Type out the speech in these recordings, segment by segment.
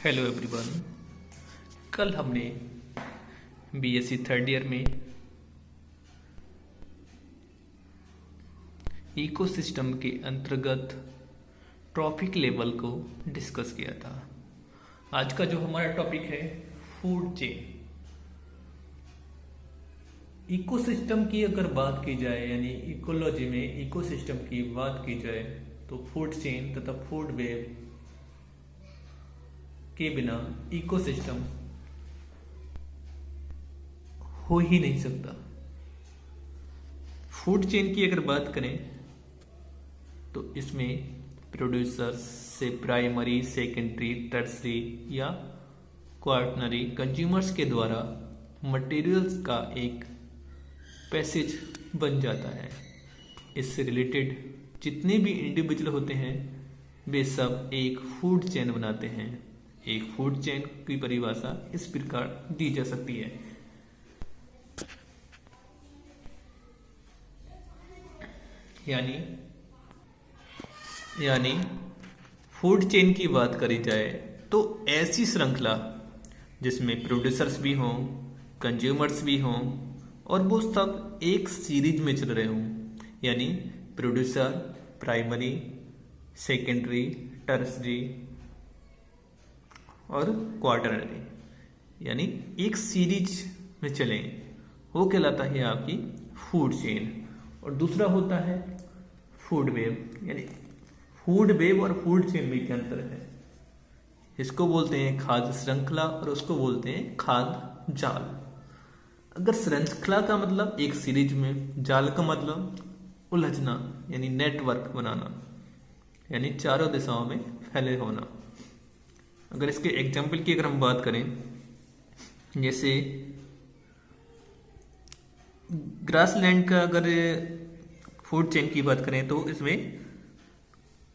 Hello everyone. कल हमने BSc third year में इकोसिस्टम के अंतर्गत ट्रॉफिक लेवल को डिस्कस किया था। आज का जो हमारा टॉपिक है फूड चेन। इकोसिस्टम की अगर बात की जाए यानी इकोलॉजी में इकोसिस्टम की बात की जाए तो फूड चेन तथा फूड वेब के बिना इकोसिस्टम हो ही नहीं सकता। फूड चेन की अगर बात करें तो इसमें प्रोड्यूसर्स से प्राइमरी, सेकेंडरी, टर्सरी या क्वार्टनरी कंज्यूमर्स के द्वारा मटेरियल्स का एक पैसेज बन जाता है। इससे रिलेटेड जितने भी इंडिविजुअल होते हैं वे सब एक फूड चेन बनाते हैं। एक फूड चेन की परिभाषा इस प्रकार दी जा सकती है। यानी फूड चेन की बात करी जाए तो ऐसी श्रृंखला जिसमें प्रोड्यूसर्स भी हों, कंज्यूमर्स भी हों और वो सब एक सीरीज में चल रहे हों। यानी प्रोड्यूसर, प्राइमरी, सेकेंडरी, टर्सरी और क्वार्टरनरी यानी एक सीरीज में चलें, वो कहलाता है आपकी फूड चेन। और दूसरा होता है फूड वेब। यानी फूड वेब और फूड चेन में क्या अंतर है? इसको बोलते हैं खाद्य श्रृंखला और उसको बोलते हैं खाद्य जाल। अगर श्रृंखला का मतलब एक सीरीज में, जाल का मतलब उलझना यानी नेटवर्क बनाना, यानी चारों दिशाओं में फैले होना। अगर इसके एग्जाम्पल की अगर हम बात करें, जैसे ग्रासलैंड का अगर फूड चेन की बात करें तो इसमें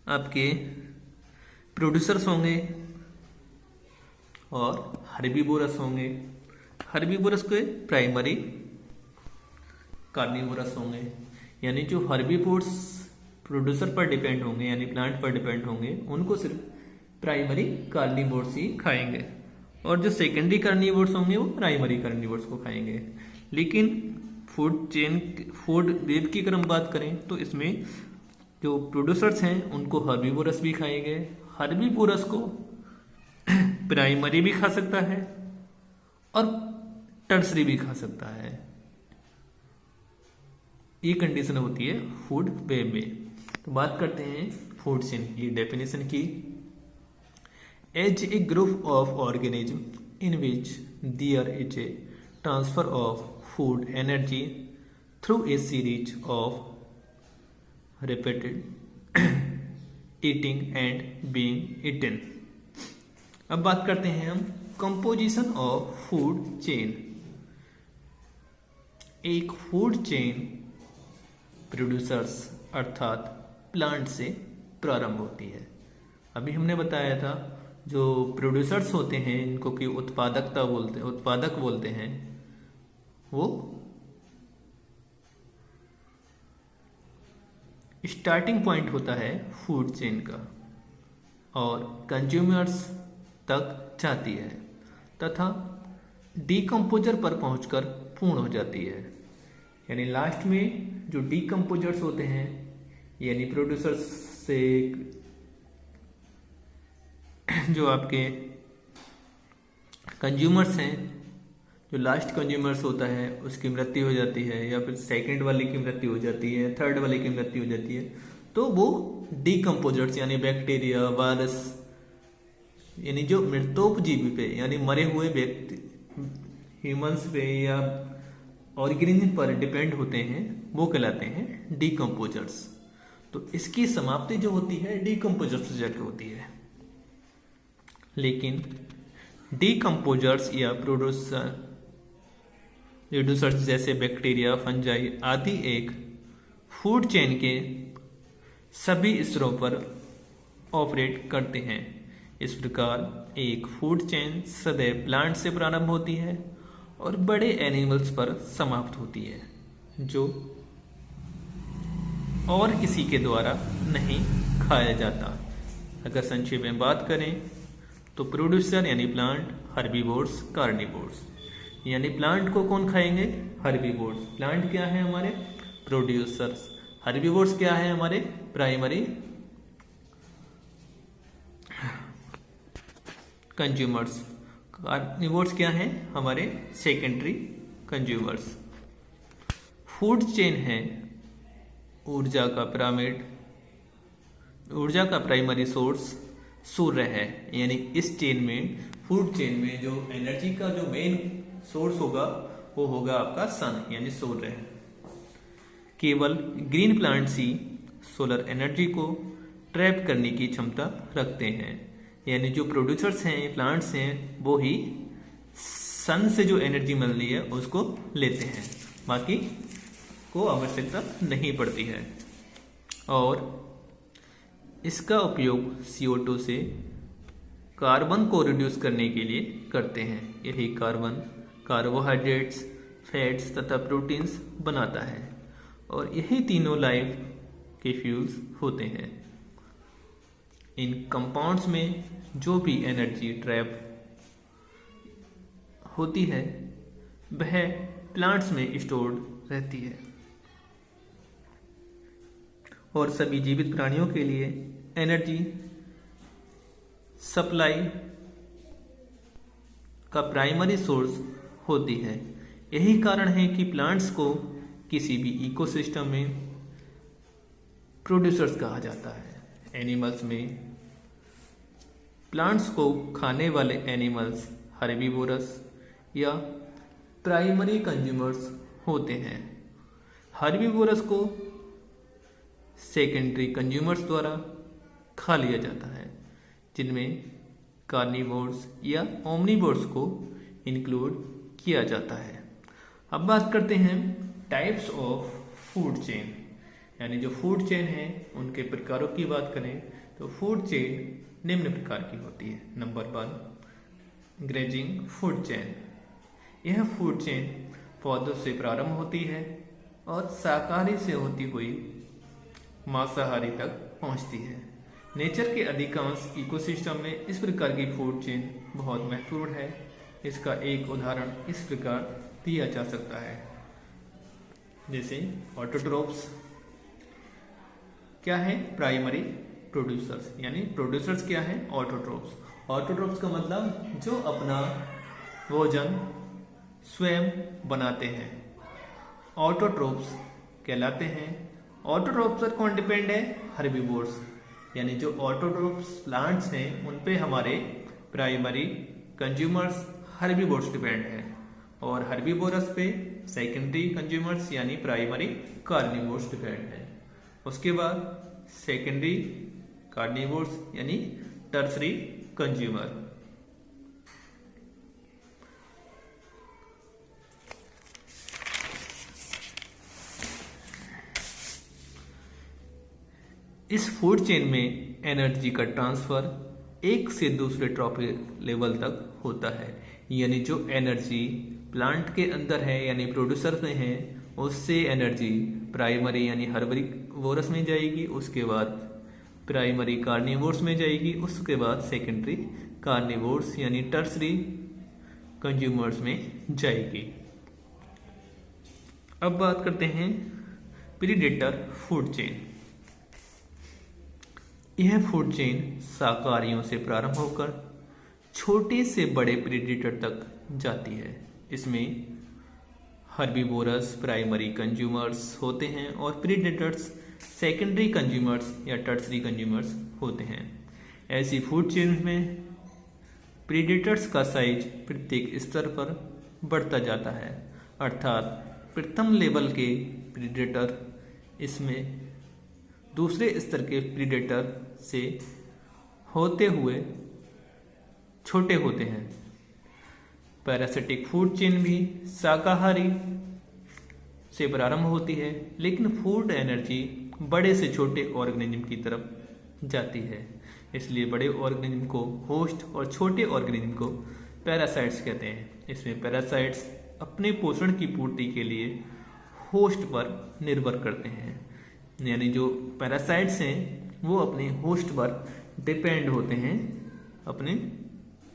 आपके प्रोड्यूसर्स होंगे और हर्बीवोरस होंगे। हर्बीवोरस के प्राइमरी, कार्निवोरस होंगे। यानी जो हर्बीवोर्स प्रोड्यूसर पर डिपेंड होंगे यानी प्लांट पर डिपेंड होंगे उनको सिर्फ प्राइमरी कार्निवोर्स ही खाएंगे और जो सेकेंडरी कार्निवोर्स होंगे वो प्राइमरी कार्निवोर्स को खाएंगे। लेकिन फूड वेब की अगर हम बात करें तो इसमें जो प्रोड्यूसर्स हैं उनको हर्बीवोरस भी खाएंगे। हर्बीवोरस को प्राइमरी भी खा सकता है और टर्सरी भी खा सकता है। ये कंडीशन होती है फूड वेब में। तो बात करते हैं फूड चेन की डेफिनेशन की। As a group of organisms in which there is a transfer of food energy through a series of repeated eating and being eaten। अब बात करते हैं हम कंपोजिशन ऑफ फूड चेन। एक फूड चेन प्रोड्यूसर्स अर्थात plant से प्रारंभ होती है। अभी हमने बताया था जो प्रोड्यूसर्स होते हैं इनको की उत्पादक बोलते हैं, वो स्टार्टिंग पॉइंट होता है फूड चेन का और कंज्यूमर्स तक जाती है तथा डीकम्पोजर पर पहुंचकर पूर्ण हो जाती है। यानी लास्ट में जो डीकम्पोजर्स होते हैं यानी प्रोड्यूसर्स से जो आपके कंज्यूमर्स हैं, जो लास्ट कंज्यूमर्स होता है उसकी मृत्यु हो जाती है या फिर सेकंड वाले की मृत्यु हो जाती है, थर्ड वाले की मृत्यु हो जाती है, तो वो डीकम्पोजर्स यानी बैक्टीरिया, वायरस यानी जो मृतोपजीवी पे यानी मरे हुए व्यक्ति ह्यूमंस पे या ऑर्गेनिज्म पर डिपेंड होते हैं वो कहलाते हैं डीकम्पोजर्स। तो इसकी समाप्ति जो होती है डीकम्पोजर्स से जाकर होती है। लेकिन डीकम्पोजर्स या प्रोड्यूसर्स जैसे बैक्टीरिया, फंजाई आदि एक फूड चेन के सभी स्तरों पर ऑपरेट करते हैं। इस प्रकार एक फूड चेन सदैव प्लांट से प्रारंभ होती है और बड़े एनिमल्स पर समाप्त होती है जो और किसी के द्वारा नहीं खाया जाता। अगर संक्षेप में बात करें तो प्रोड्यूसर यानी प्लांट, हर्बीवोर्स, कार्निवोर्स। यानी प्लांट को कौन खाएंगे? हर्बीवोर्स। प्लांट क्या है हमारे? प्रोड्यूसर्स। हर्बीवोर्स क्या है हमारे? Primary consumers. कार्निवोर्स क्या है? हमारे सेकेंडरी कंज्यूमर्स। फूड चेन है ऊर्जा का पिरामिड। ऊर्जा का प्राइमरी सोर्स सूर्य है। यानी इस चेन में, फूड चेन में जो एनर्जी का जो मेन सोर्स होगा वो होगा आपका सन यानी सूर्य। केवल ग्रीन प्लांट्स ही सोलर एनर्जी को ट्रैप करने की क्षमता रखते हैं। यानी जो प्रोड्यूसर्स हैं, प्लांट्स हैं, वो ही सन से जो एनर्जी मिल रही है उसको लेते हैं, बाकी को आवश्यकता नहीं पड़ती है। और इसका उपयोग CO2 से कार्बन को रिड्यूस करने के लिए करते हैं। यही कार्बन कार्बोहाइड्रेट्स, फैट्स तथा प्रोटीन्स बनाता है और यही तीनों लाइफ के फ्यूल्स होते हैं। इन कंपाउंड्स में जो भी एनर्जी ट्रैप होती है वह प्लांट्स में स्टोर्ड रहती है और सभी जीवित प्राणियों के लिए एनर्जी सप्लाई का प्राइमरी सोर्स होती है। यही कारण है कि प्लांट्स को किसी भी इकोसिस्टम में प्रोड्यूसर्स कहा जाता है। एनिमल्स में प्लांट्स को खाने वाले एनिमल्स हर्बीवोरस या प्राइमरी कंज्यूमर्स होते हैं। हर्बीवोरस को सेकेंडरी कंज्यूमर्स द्वारा खा लिया जाता है, जिनमें कार्निवोर्स या ओमनिवोर्स को इंक्लूड किया जाता है। अब बात करते हैं टाइप्स ऑफ फूड चेन। यानी जो फूड चेन है उनके प्रकारों की बात करें तो फूड चेन निम्न प्रकार की होती है। Number 1, grazing food chain. यह फूड चेन पौधों से प्रारंभ होती है और शाकाहारी से होती हुई मांसाहारी तक पहुंचती है। नेचर के अधिकांश इकोसिस्टम में इस प्रकार की फूड चेन बहुत महत्वपूर्ण है। इसका एक उदाहरण इस प्रकार दिया जा सकता है, जैसे ऑटोट्रोफ्स क्या है? Primary producers. यानी प्रोड्यूसर्स क्या है? ऑटोट्रोफ्स। ऑटोट्रोफ्स का मतलब जो अपना भोजन स्वयं बनाते हैं, ऑटोट्रोफ्स कहलाते हैं। ऑटोट्रोफ्स पर कौन डिपेंड है? हर्बीवोर्स। यानी जो ऑटोट्रोफ्स प्लांट्स हैं उन पे हमारे प्राइमरी कंज्यूमर्स हर्बीवोर्स डिपेंड है और हर्बीवोरस पे सेकेंडरी कंज्यूमर्स यानी प्राइमरी कार्निवोर्स डिपेंड है। उसके बाद सेकेंडरी कार्निवोर्स यानी टर्सरी कंज्यूमर। इस फूड चेन में एनर्जी का ट्रांसफर एक से दूसरे ट्रॉपिक लेवल तक होता है। यानी जो एनर्जी प्लांट के अंदर है यानी प्रोड्यूसर में है, उससे एनर्जी प्राइमरी यानी हर्बीवोरस में जाएगी, उसके बाद प्राइमरी कार्निवोर्स में जाएगी, उसके बाद सेकेंडरी कार्निवोर्स यानी टर्सरी कंज्यूमर्स में जाएगी। अब बात करते हैं प्रीडेटर फूड चेन। यह फूड चेन शाकाहारियों से प्रारंभ होकर छोटे से बड़े प्रीडेटर तक जाती है। इसमें हर्बीवोरस प्राइमरी कंज्यूमर्स होते हैं और प्रीडेटर्स सेकेंडरी कंज्यूमर्स या टर्सरी कंज्यूमर्स होते हैं। ऐसी फूड चेन में प्रीडेटर्स का साइज प्रत्येक स्तर पर बढ़ता जाता है, अर्थात प्रथम लेवल के प्रीडेटर इसमें दूसरे स्तर के प्रीडेटर से होते हुए छोटे होते हैं। पैरासिटिक फूड चेन भी शाकाहारी से प्रारंभ होती है, लेकिन फूड एनर्जी बड़े से छोटे ऑर्गेनिज्म की तरफ जाती है। इसलिए बड़े ऑर्गेनिज्म को होस्ट और छोटे ऑर्गेनिज्म को पैरासाइट्स कहते हैं। इसमें पैरासाइट्स अपने पोषण की पूर्ति के लिए होस्ट पर निर्भर करते हैं। यानी जो पैरासाइट्स हैं वो अपने होस्ट पर डिपेंड होते हैं अपने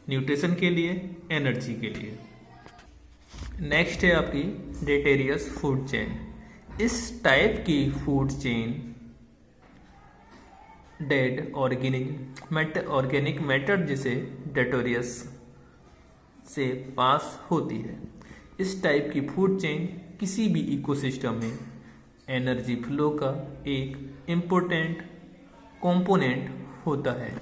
न्यूट्रिशन के लिए, एनर्जी के लिए। नेक्स्ट है आपकी डेटेरियस फूड चेन। इस टाइप की food chain dead organic matter जिसे डेटोरियस से पास होती है। इस टाइप की फूड चेन किसी भी इकोसिस्टम में एनर्जी फ्लो का एक इम्पोर्टेंट कंपोनेंट होता है।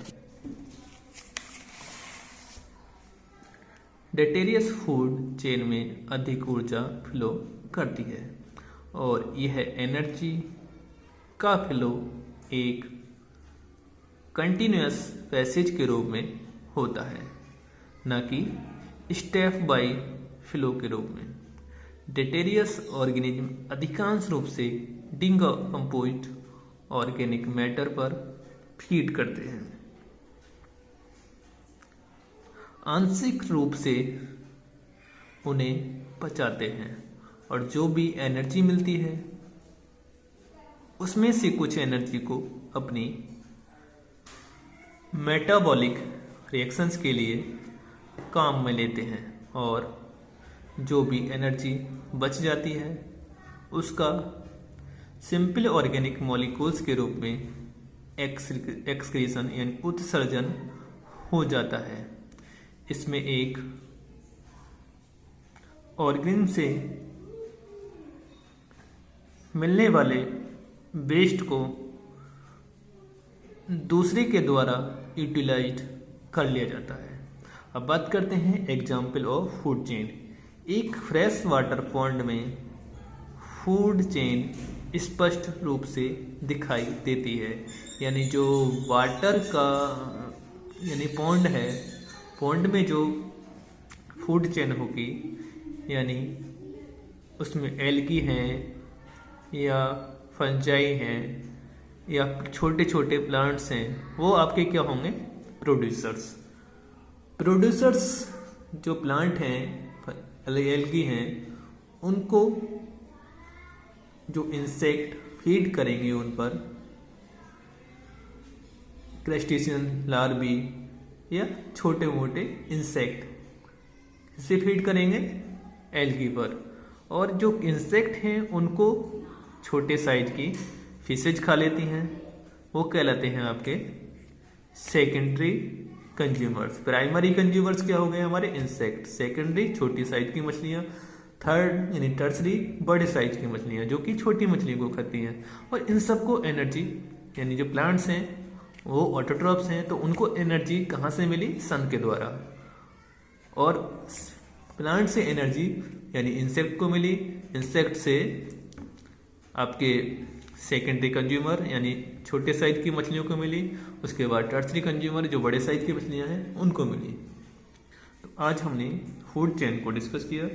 डेटेरियस फूड चेन में अधिक ऊर्जा फ्लो करती है और यह एनर्जी का फ्लो एक कंटिन्यूअस पैसेज के रूप में होता है, न कि स्टेप बाय फ्लो के रूप में। डेटेरियस ऑर्गेनिज्म अधिकांश रूप से डिकम्पोज्ड ऑर्गेनिक मैटर पर फीड करते हैं, आंशिक रूप से उन्हें पचाते हैं और जो भी एनर्जी मिलती है उसमें से कुछ एनर्जी को अपनी मेटाबॉलिक रिएक्शंस के लिए काम में लेते हैं और जो भी एनर्जी बच जाती है उसका सिंपल ऑर्गेनिक मॉलिक्यूल्स के रूप में एक्सक्रीशन यानी उत्सर्जन हो जाता है। इसमें एक ऑर्गेनिज्म से मिलने वाले वेस्ट को दूसरे के द्वारा यूटिलाइज कर लिया जाता है। अब बात करते हैं एग्जाम्पल ऑफ फूड चेन। एक फ्रेश वाटर पॉन्ड में फूड चेन स्पष्ट रूप से दिखाई देती है, यानी जो वाटर का यानी पॉन्ड है, पॉन्ड में जो फूड चेन होगी यानी उसमें एल्गी हैं या फंजाई हैं या छोटे छोटे प्लांट्स हैं, वो आपके क्या होंगे? प्रोड्यूसर्स। जो प्लांट हैं, एल्गी हैं, उनको जो इंसेक्ट फीड करेंगे उन पर, क्रस्टेशियन लार्वी या छोटे मोटे इंसेक्ट से फीड करेंगे एल्गी पर, और जो इंसेक्ट हैं उनको छोटे साइज की फिशेज खा लेती हैं, वो कहलाते हैं आपके सेकेंडरी कंज्यूमर्स। प्राइमरी कंज्यूमर्स क्या हो गए हमारे? इंसेक्ट। सेकेंडरी छोटी साइज की मछलियाँ। थर्ड यानी टर्सरी बड़े साइज की मछलियाँ जो कि छोटी मछली को खाती हैं। और इन सबको एनर्जी यानी जो प्लांट्स हैं वो ऑटोट्रॉप्स हैं, तो उनको एनर्जी कहाँ से मिली? सन के द्वारा। और प्लांट से एनर्जी यानी इंसेक्ट को मिली, इंसेक्ट से आपके सेकेंडरी कंज्यूमर यानी छोटे साइज की मछलियों को मिली, उसके बाद टर्सरी कंज्यूमर जो बड़े साइज की मछलियां हैं उनको मिली। तो आज हमने फूड चेन को डिस्कस किया।